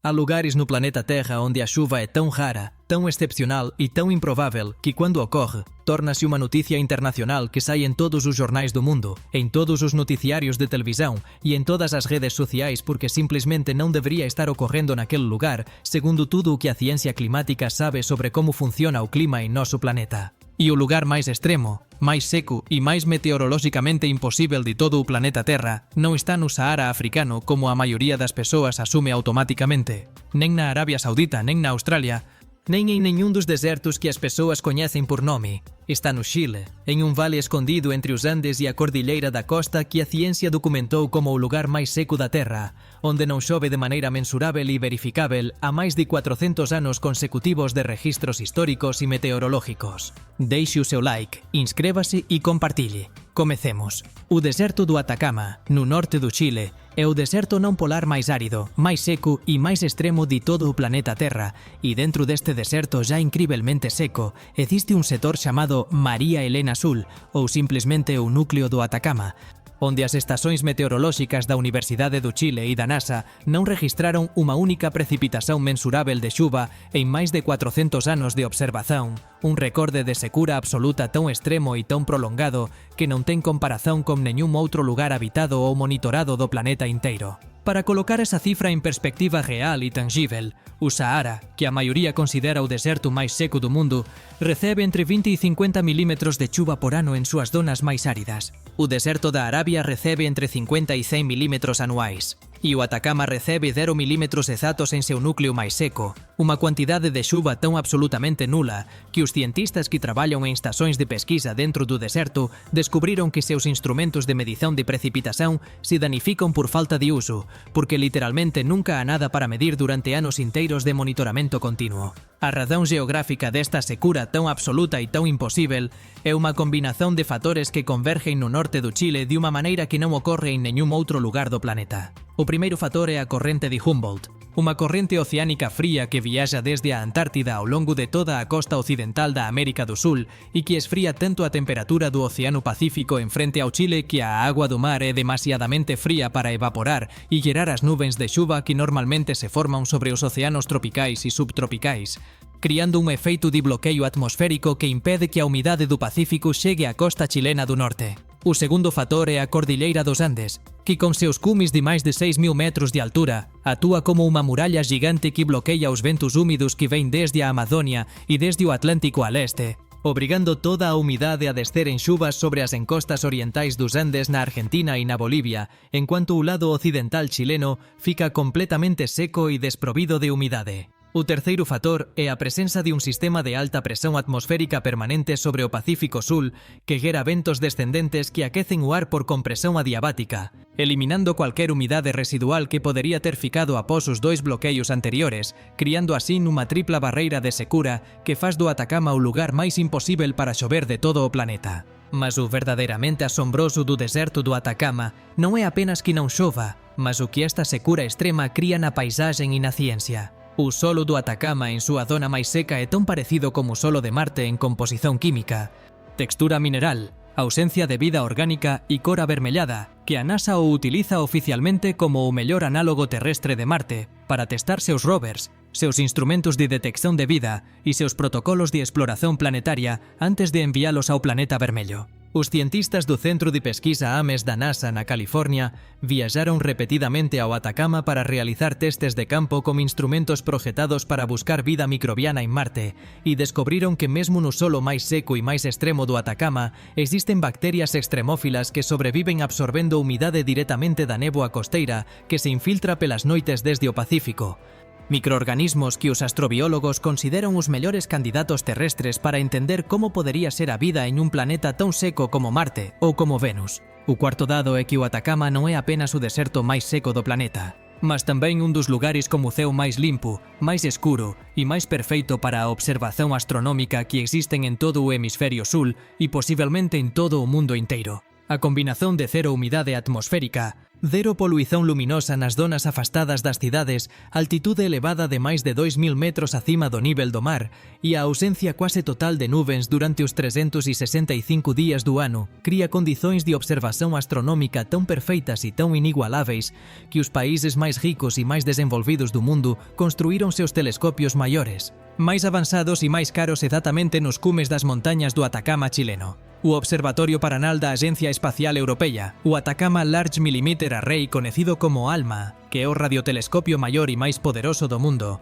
Há lugares no planeta Terra onde a chuva é tão rara, tão excepcional e tão improvável que, quando ocorre, torna-se uma notícia internacional que sai em todos os jornais do mundo, em todos os noticiários de televisão e em todas as redes sociais porque simplesmente não deveria estar ocorrendo naquele lugar, segundo tudo o que a ciência climática sabe sobre como funciona o clima em nosso planeta. E o lugar mais extremo, mais seco e mais meteorologicamente impossível de todo o planeta Terra não está no Saara africano como a maioria das pessoas assume automaticamente, nem na Arábia Saudita, nem na Austrália, nem em nenhum dos desertos que as pessoas conhecem por nome. Está no Chile, em um vale escondido entre os Andes e a Cordilheira da Costa que a ciência documentou como o lugar mais seco da Terra, onde não chove de maneira mensurável e verificável há mais de 400 anos consecutivos de registros históricos e meteorológicos. Deixe o seu like, inscreva-se e compartilhe. Comecemos. O deserto do Atacama, no norte do Chile, é o deserto não polar mais árido, mais seco e mais extremo de todo o planeta Terra, e dentro deste deserto já incrivelmente seco, existe um setor chamado Maria Helena Sul, ou simplesmente o núcleo do Atacama, onde as estações meteorológicas da Universidade do Chile e da NASA não registraram uma única precipitação mensurável de chuva em mais de 400 anos de observação, um recorde de secura absoluta tão extremo e tão prolongado que não tem comparação com nenhum outro lugar habitado ou monitorado do planeta inteiro. Para colocar essa cifra em perspectiva real e tangível, o Saara, que a maioria considera o deserto mais seco do mundo, recebe entre 20 e 50 milímetros de chuva por ano em suas zonas mais áridas. O deserto da Arábia recebe entre 50 e 100 milímetros anuais. E o Atacama recebe 0 milímetros exatos em seu núcleo mais seco, uma quantidade de chuva tão absolutamente nula que os cientistas que trabalham em estações de pesquisa dentro do deserto descobriram que seus instrumentos de medição de precipitação se danificam por falta de uso, porque literalmente nunca há nada para medir durante anos inteiros de monitoramento contínuo. A razão geográfica desta secura tão absoluta e tão impossível é uma combinação de fatores que convergem no norte do Chile de uma maneira que não ocorre em nenhum outro lugar do planeta. O primeiro fator é a corrente de Humboldt, uma corrente oceânica fria que viaja desde a Antártida ao longo de toda a costa ocidental da América do Sul e que esfria tanto a temperatura do Oceano Pacífico en frente ao Chile que a agua do mar é demasiadamente fría para evaporar e gerar as nuvens de chuva que normalmente se forman sobre os oceanos tropicais e subtropicais, criando un efeito de bloqueio atmosférico que impede que a umidade do Pacífico chegue á costa chilena do norte. O segundo fator é a Cordilheira dos Andes, que com seus cumes de máis de 6.000 metros de altura, atúa como uma muralha gigante que bloqueia os ventos úmidos que vêm desde a Amazônia e desde o Atlântico a leste, obrigando toda a umidade a descer en chuvas sobre as encostas orientais dos Andes na Argentina e na Bolívia, enquanto o lado ocidental chileno fica completamente seco e desprovido de umidade. O terceiro fator é a presença de un sistema de alta presión atmosférica permanente sobre o Pacífico Sul que gera ventos descendentes que aquecen o ar por compresión adiabática, eliminando cualquier umidade residual que podería ter ficado após os dois bloqueios anteriores, criando así unha tripla barreira de secura que faz do Atacama o lugar máis imposível para chover de todo o planeta. Mas o verdadeiramente asombroso do deserto do Atacama non é apenas que non chova, mas o que esta secura extrema cría na paisaxen e na ciencia. O solo do Atacama en súa zona máis seca é tão parecido como o solo de Marte en composición química, textura mineral, ausencia de vida orgánica e cor avermellada, que a NASA o utiliza oficialmente como o mellor análogo terrestre de Marte para testar seus rovers, seus instrumentos de detección de vida e seus protocolos de exploración planetaria antes de enviálos ao planeta vermello. Os cientistas do Centro de Pesquisa Ames da NASA na California viaxaron repetidamente ao Atacama para realizar testes de campo con instrumentos projetados para buscar vida microbiana en Marte e descubriron que mesmo no solo máis seco e máis extremo do Atacama existen bacterias extremófilas que sobreviven absorbendo umidade directamente da néboa costeira que se infiltra pelas noites desde o Pacífico. Microorganismos que os astrobiólogos consideran os mellores candidatos terrestres para entender como podería ser a vida en un planeta tão seco como Marte ou como Venus. O cuarto dado é que o Atacama non é apenas o deserto máis seco do planeta, mas tamén un dos lugares como o ceo máis limpo, máis escuro e máis perfeito para a observación astronómica que existen en todo o hemisferio sul e posiblemente en todo o mundo inteiro. A combinación de cero umidade atmosférica, Zero poluición luminosa nas zonas afastadas das cidades, altitude elevada de máis de 2000 metros acima do nivel do mar e a ausencia quase total de nuvens durante os 365 días do ano cría condicións de observación astronómica tão perfeitas e tão inigualáveis que os países máis ricos e máis desenvolvidos do mundo construíron seus telescopios maiores, máis avanzados e máis caros exatamente nos cumes das montañas do Atacama chileno. O Observatorio Paranal da Axencia Espacial Europea, o Atacama Large Millimeter Array conocido como ALMA, que é o radiotelescopio maior e máis poderoso do mundo,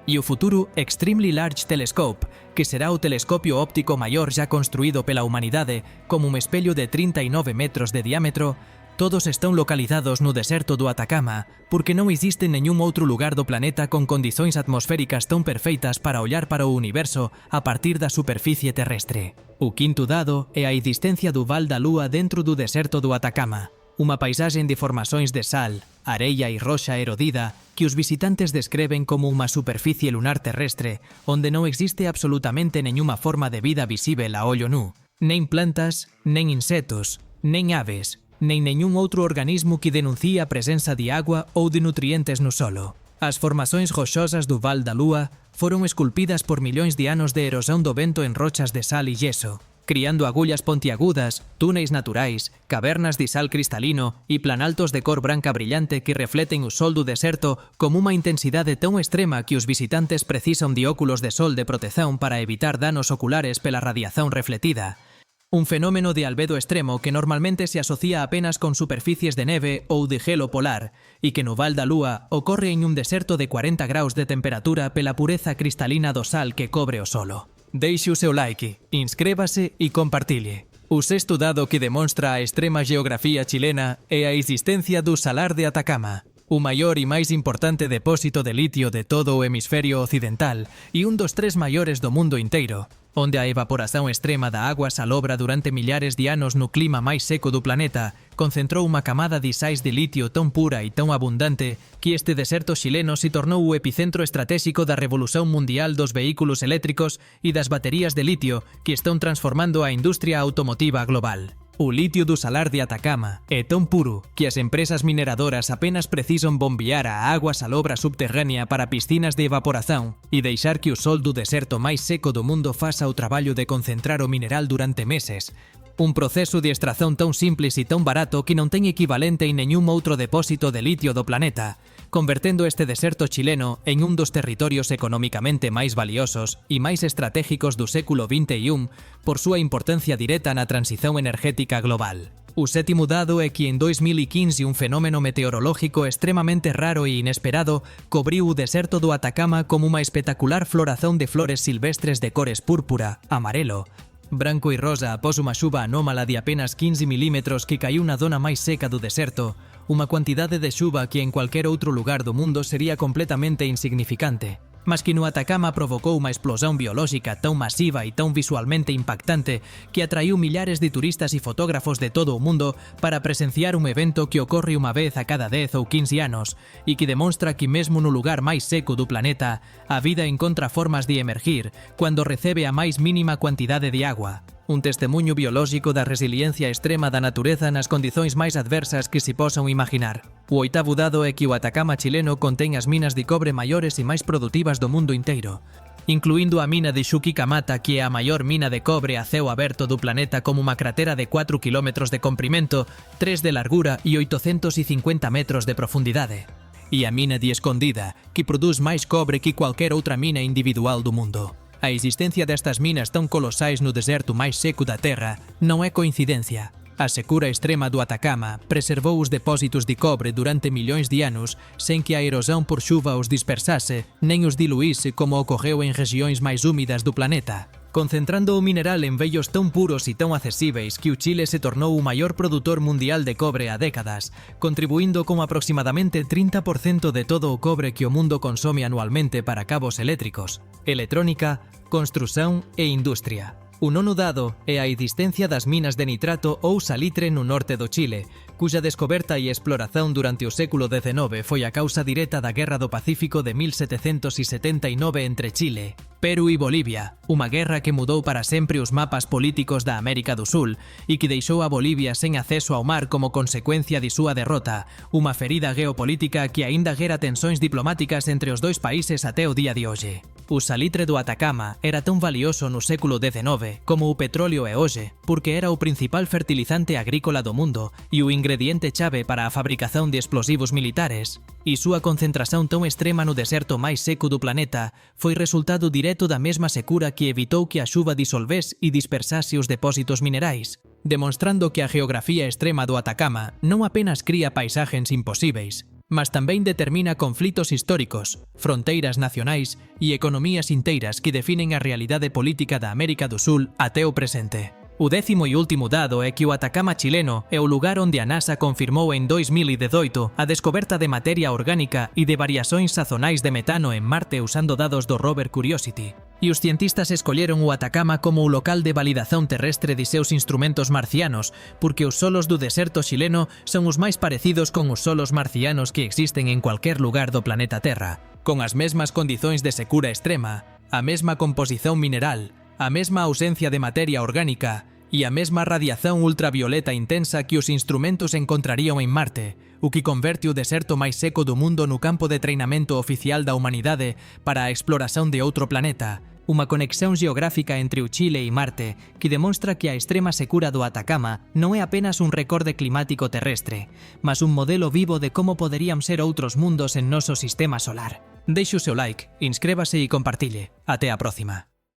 e o futuro Extremely Large Telescope, que será o telescopio óptico maior já construído pela humanidade, como un espello de 39 metros de diámetro, todos están localizados no deserto do Atacama, porque non existe nenhum outro lugar do planeta con condicións atmosféricas tão perfeitas para ollar para o universo a partir da superficie terrestre. O quinto dado é a existencia do Val da Lúa dentro do deserto do Atacama, unha paisaxe de formações de sal, areia e roxa erodida que os visitantes descreven como unha superficie lunar terrestre onde non existe absolutamente nenhuma forma de vida visível a ollo nu, nen plantas, nen insectos, nen aves, nen nenhum outro organismo que denuncie a presenza de agua ou de nutrientes no solo. As formações rochosas do Val da Lúa foron esculpidas por millóns de anos de erosão do vento en rochas de sal e yeso, criando agullas pontiagudas, túneis naturais, cavernas de sal cristalino e planaltos de cor branca brillante que refleten o sol do deserto como unha intensidade tão extrema que os visitantes precisan de óculos de sol de protección para evitar danos oculares pela radiación refletida. Un fenómeno de albedo extremo que normalmente se asocia apenas con superficies de neve ou de gelo polar e que no Val da Lúa ocorre en un deserto de 40 graus de temperatura pela pureza cristalina do sal que cobre o solo. Deixe o seu like, inscrébase e compartille. O sexto dado que demonstra a extrema geografía chilena é a existencia do Salar de Atacama, o maior e máis importante depósito de litio de todo o hemisferio occidental e un dos 3 maiores do mundo inteiro, onde a evaporación extrema da agua salobra durante millares de anos no clima máis seco do planeta concentrou unha camada de sais de litio tão pura e tão abundante que este deserto xileno se tornou o epicentro estratégico da revolución mundial dos vehículos eléctricos e das baterías de litio que están transformando a industria automotiva global. O litio do Salar de Atacama é tão puro que as empresas mineradoras apenas precisan bombear a agua salobra subterránea para piscinas de evaporación e deixar que o sol do deserto máis seco do mundo faça o traballo de concentrar o mineral durante meses. Un proceso de extracción tão simples e tão barato que non ten equivalente en nenhum outro depósito de litio do planeta, convertendo este deserto chileno en un dos territorios económicamente máis valiosos e máis estratégicos do século XXI por súa importancia directa na transición energética global. O sétimo dado é que en 2015 un fenómeno meteorológico extremamente raro e inesperado cobriu o deserto do Atacama como unha espectacular floración de flores silvestres de cores púrpura, amarelo, branco e rosa após unha xuva anómala de apenas 15 milímetros que caiu na zona máis seca do deserto, unha cuantidade de xuva que en cualquier outro lugar do mundo sería completamente insignificante, mas que no Atacama provocou unha explosión biolóxica tão masiva e tão visualmente impactante que atraiu millares de turistas e fotógrafos de todo o mundo para presenciar un evento que ocorre unha vez a cada 10 ou 15 anos e que demonstra que mesmo no lugar máis seco do planeta a vida encontra formas de emergir cando recebe a máis mínima cuantidade de agua. Un testemunho biolóxico da resiliencia extrema da natureza nas condicións máis adversas que se posan imaginar. O oitavo dado é que o Atacama chileno contén as minas de cobre maiores e máis produtivas do mundo inteiro, incluindo a mina de Chuquicamata, que é a maior mina de cobre a ceo aberto do planeta como unha cratera de 4 km de comprimento, 3 de largura e 850 metros de profundidade. E a mina de Escondida, que produz máis cobre que cualquier outra mina individual do mundo. A existencia destas minas tão colosais no deserto máis seco da Terra non é coincidencia. A secura extrema do Atacama preservou os depósitos de cobre durante millóns de anos sen que a erosão por xuva os dispersase nem os diluíse como ocorreu en rexións máis húmidas do planeta, concentrando o mineral en vellos tão puros e tão acessíveis que o Chile se tornou o maior produtor mundial de cobre há décadas, contribuindo con aproximadamente 30% de todo o cobre que o mundo consome anualmente para cabos eléctricos, electrónica, construción e industria. O nono dado é a existencia das minas de nitrato ou salitre no norte do Chile, cuxa descoberta e exploración durante o século XIX foi a causa directa da Guerra do Pacífico de 1779 entre Chile, Perú e Bolivia, unha guerra que mudou para sempre os mapas políticos da América do Sul e que deixou a Bolivia sen acceso ao mar como consecuencia de súa derrota, unha ferida geopolítica que aínda gera tensóns diplomáticas entre os dois países até o día de hoxe. O salitre do Atacama era tan valioso no século XIX como o petróleo é hoxe, porque era o principal fertilizante agrícola do mundo e o ingrediente chave para a fabricación de explosivos militares, e súa concentración tan extrema no deserto máis seco do planeta foi resultado directo da mesma secura que evitou que a xuva disolvese e dispersase os depósitos minerais, demostrando que a geografía extrema do Atacama non apenas cría paisaxes imposíveis, mas tamén determina conflitos históricos, fronteiras nacionais e economías inteiras que definen a realidade política da América do Sul até o presente. O 10º e último dado é que o Atacama chileno é o lugar onde a NASA confirmou en 2018 a descoberta de materia orgánica e de variações sazonais de metano en Marte usando dados do rover Curiosity. E os cientistas escolleron o Atacama como o local de validación terrestre de seus instrumentos marcianos, porque os solos do deserto chileno son os máis parecidos con os solos marcianos que existen en cualquier lugar do planeta Terra, con as mesmas condicións de secura extrema, a mesma composición mineral, a mesma ausencia de materia orgánica e a mesma radiación ultravioleta intensa que os instrumentos encontrarían en Marte, o que converte o deserto máis seco do mundo no campo de treinamento oficial da humanidade para a exploración de outro planeta, unha conexión geográfica entre o Chile e Marte que demonstra que a extrema secura do Atacama non é apenas un recorde climático terrestre, mas un modelo vivo de como poderían ser outros mundos en noso sistema solar. Deixe o seu like, inscrébase e compartille. Até a próxima.